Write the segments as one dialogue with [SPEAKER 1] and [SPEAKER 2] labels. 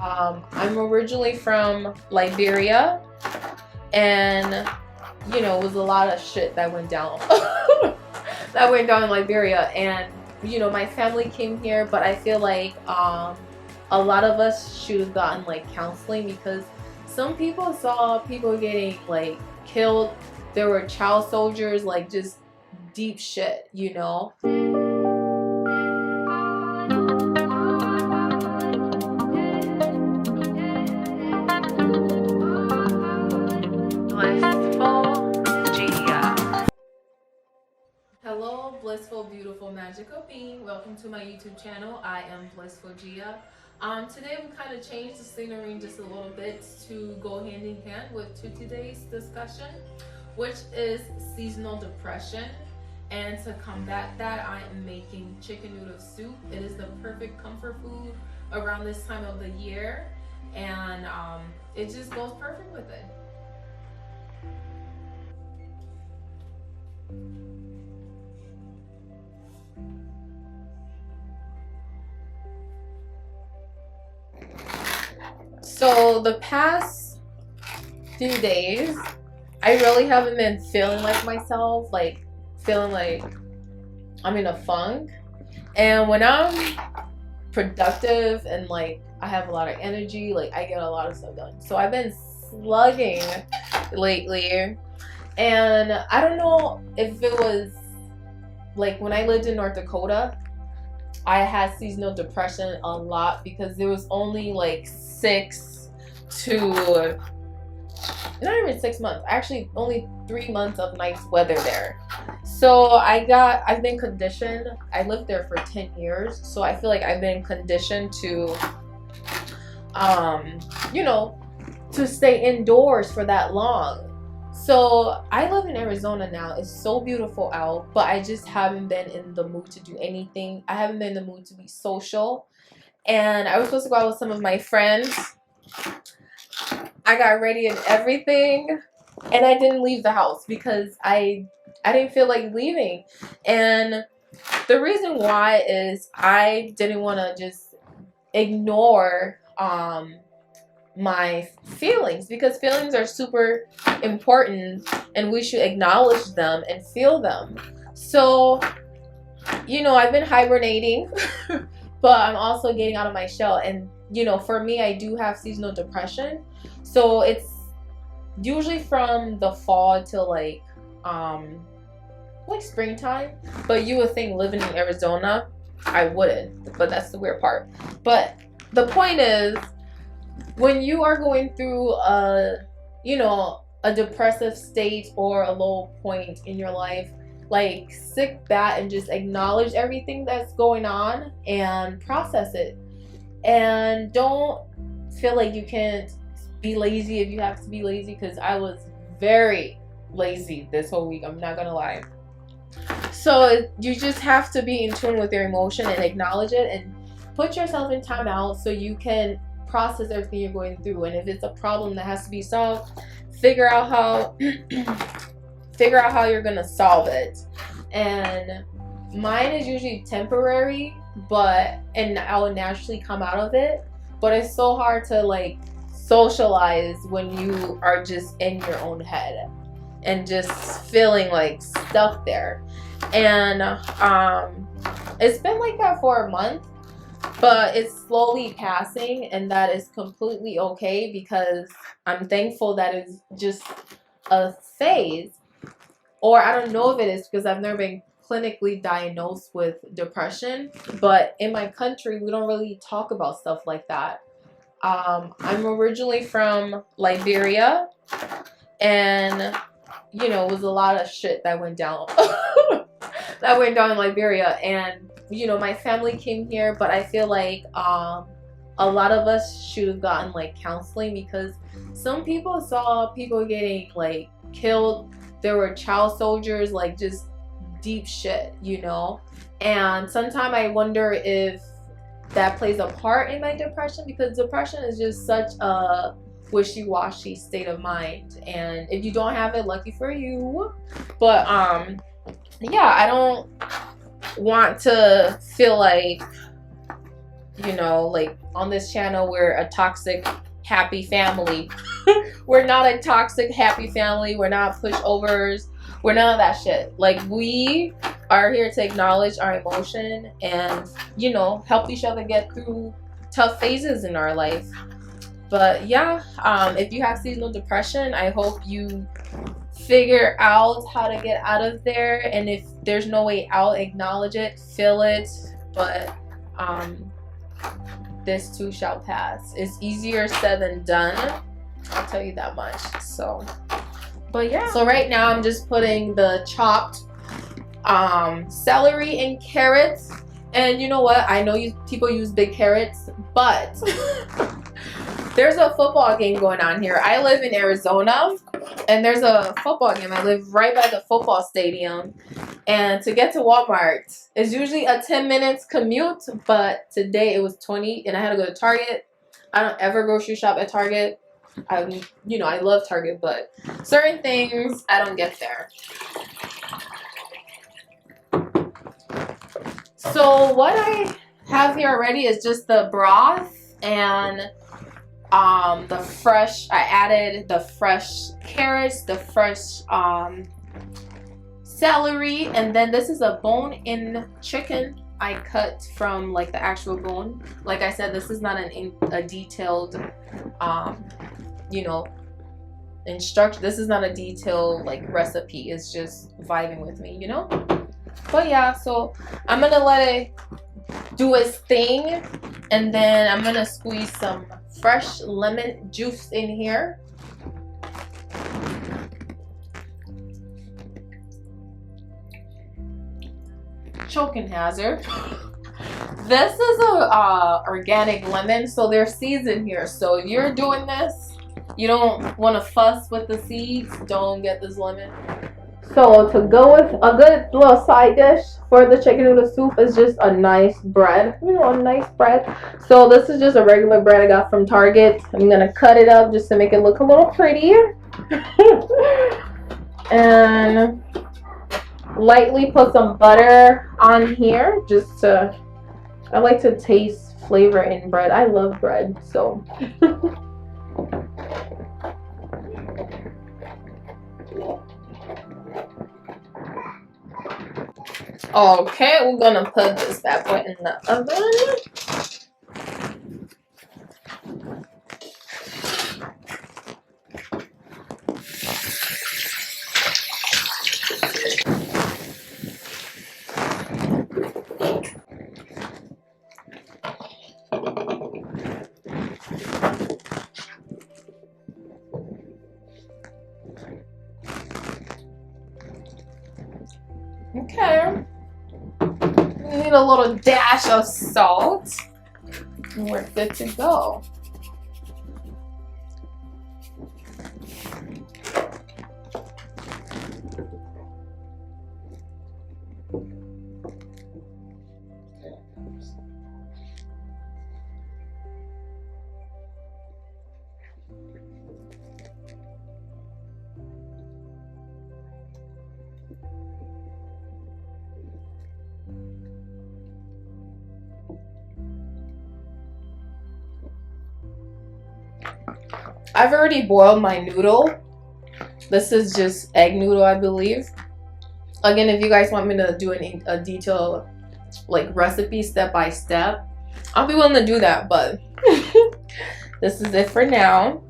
[SPEAKER 1] I'm originally from Liberia, and it was a lot of shit that went down that went down in Liberia, and my family came here, but I feel like a lot of us should have gotten like counseling because some people saw people getting like killed. There were child soldiers, like just deep shit. Blissful Gia. Hello, blissful, beautiful, magical being. Welcome to my YouTube channel. I am Blissful Gia. Today we kind of changed the scenery just a little bit to go hand in hand with today's discussion, which is seasonal depression. And to combat that, I am making chicken noodle soup. It is the perfect comfort food around this time of the year, and it just goes perfect with it. So the past few days, I really haven't been feeling like myself, like feeling like I'm in a funk. And when I'm productive and like I have a lot of energy, like I get a lot of stuff done. So I've been slugging lately, and I don't know if it was like when I lived in North Dakota, I had seasonal depression a lot because there was only like not even 6 months, actually only 3 months of nice weather there. So I've been conditioned. I lived there for 10 years, so I feel like I've been conditioned to to stay indoors for that long. So I live in Arizona now. It's so beautiful out, but I just haven't been in the mood to do anything. I haven't been in the mood to be social. And I was supposed to go out with some of my friends. I got ready and everything, and I didn't leave the house because I didn't feel like leaving. And the reason why is I didn't want to just ignore my feelings, because feelings are super important and we should acknowledge them and feel them. So I've been hibernating but I'm also getting out of my shell. And for me, I do have seasonal depression, so it's usually from the fall till like springtime. But you would think living in Arizona I wouldn't, but that's the weird part. But the point is, when you are going through a depressive state or a low point in your life, like sit back and just acknowledge everything that's going on and process it. And don't feel like you can't be lazy if you have to be lazy, because I was very lazy this whole week, I'm not gonna lie. So you just have to be in tune with your emotion and acknowledge it and put yourself in time out so you can process everything you're going through. And if it's a problem that has to be solved, figure out how you're gonna solve it. And mine is usually temporary, and I'll naturally come out of it. But it's so hard to like socialize when you are just in your own head and just feeling like stuck there. And it's been like that for a month, but it's slowly passing, and that is completely okay, because I'm thankful that it's just a phase. Or I don't know if it is, because I've never been clinically diagnosed with depression, but in my country we don't really talk about stuff like that. I'm originally from Liberia, and it was a lot of shit that went down that went down in Liberia. And my family came here, but I feel like a lot of us should have gotten like counseling, because some people saw people getting like killed. There were child soldiers, like just deep shit. And sometimes I wonder if that plays a part in my depression, because depression is just such a wishy-washy state of mind, and if you don't have it, lucky for you. But yeah, I don't want to feel like you know, like on this channel, we're a toxic, happy family. We're not a toxic, happy family. We're not pushovers. We're none of that shit. Like, we are here to acknowledge our emotion and, you know, help each other get through tough phases in our life. But yeah, if you have seasonal depression, I hope you figure out how to get out of there. And if there's no way out, acknowledge it, feel it. But this too shall pass. It's easier said than done, I'll tell you that much. So, but yeah, so right now I'm just putting the chopped celery and carrots. And you know what, I know people use big carrots, but there's a football game going on here. I live in Arizona, and there's a football game. I live right by the football stadium. And to get to Walmart is usually a 10 minutes commute, but today it was 20, and I had to go to Target. I don't ever grocery shop at Target. You know, I love Target, but certain things I don't get there. So what I have here already is just the broth and the fresh, I added the fresh carrots, the fresh celery, and then this is a bone-in chicken I cut from like the actual bone. Like I said, this is not a detailed you know, instruction. This is not a detailed like recipe. It's just vibing with me, you know. But yeah, so I'm gonna let it do its thing, and then I'm gonna squeeze some fresh lemon juice in here. Choking hazard. This is a organic lemon, so there's seeds in here. So if you're doing this, you don't want to fuss with the seeds, don't get this lemon. So to go with a good little side dish for the chicken noodle soup is just a nice bread. You know, a nice bread. So this is just a regular bread I got from Target. I'm going to cut it up just to make it look a little prettier. And lightly put some butter on here just to, I like to taste flavor in bread. I love bread, so. Okay, we're gonna put this bad boy in the oven. Okay. We need a little dash of salt. And we're good to go. I've already boiled my noodle. This is just egg noodle, I believe. Again, if you guys want me to do a detailed like recipe step by step, I'll be willing to do that, but this is it for now.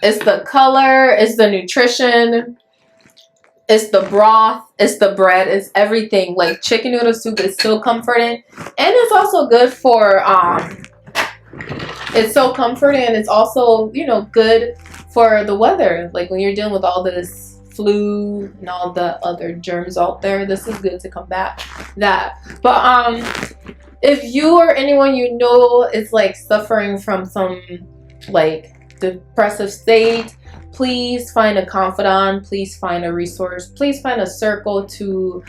[SPEAKER 1] It's the color, it's the nutrition, it's the broth, it's the bread, it's everything. Like, chicken noodle soup is so comforting, and it's also good for it's so comforting, and it's also, you know, good for the weather. Like, when you're dealing with all this flu and all the other germs out there, this is good to combat that. But if you or anyone you know is like suffering from some like depressive state, please find a confidant, please find a resource, please find a circle to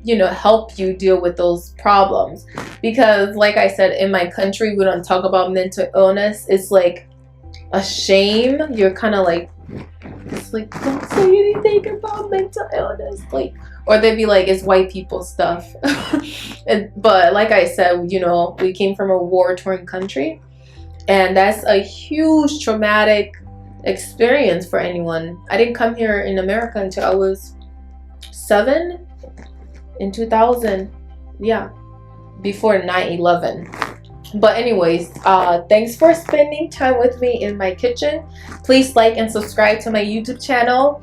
[SPEAKER 1] you know, help you deal with those problems. Because like I said, in my country we don't talk about mental illness. It's like a shame. You're kind of like, it's like, don't say anything about mental illness, like, or they'd be like, it's white people stuff. But like I said, you know, we came from a war-torn country, and that's a huge traumatic experience for anyone. I didn't come here in America until I was 7 in 2000. Yeah, before 9/11. But anyways, thanks for spending time with me in my kitchen. Please like and subscribe to my YouTube channel.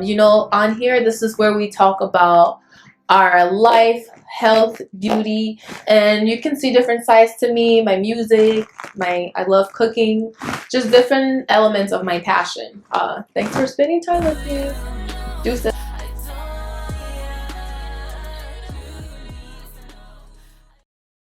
[SPEAKER 1] You know, on here, this is where we talk about our life, health, beauty, and you can see different sides to me, my music, I love cooking, just different elements of my passion. Thanks for spending time with me. Deuces.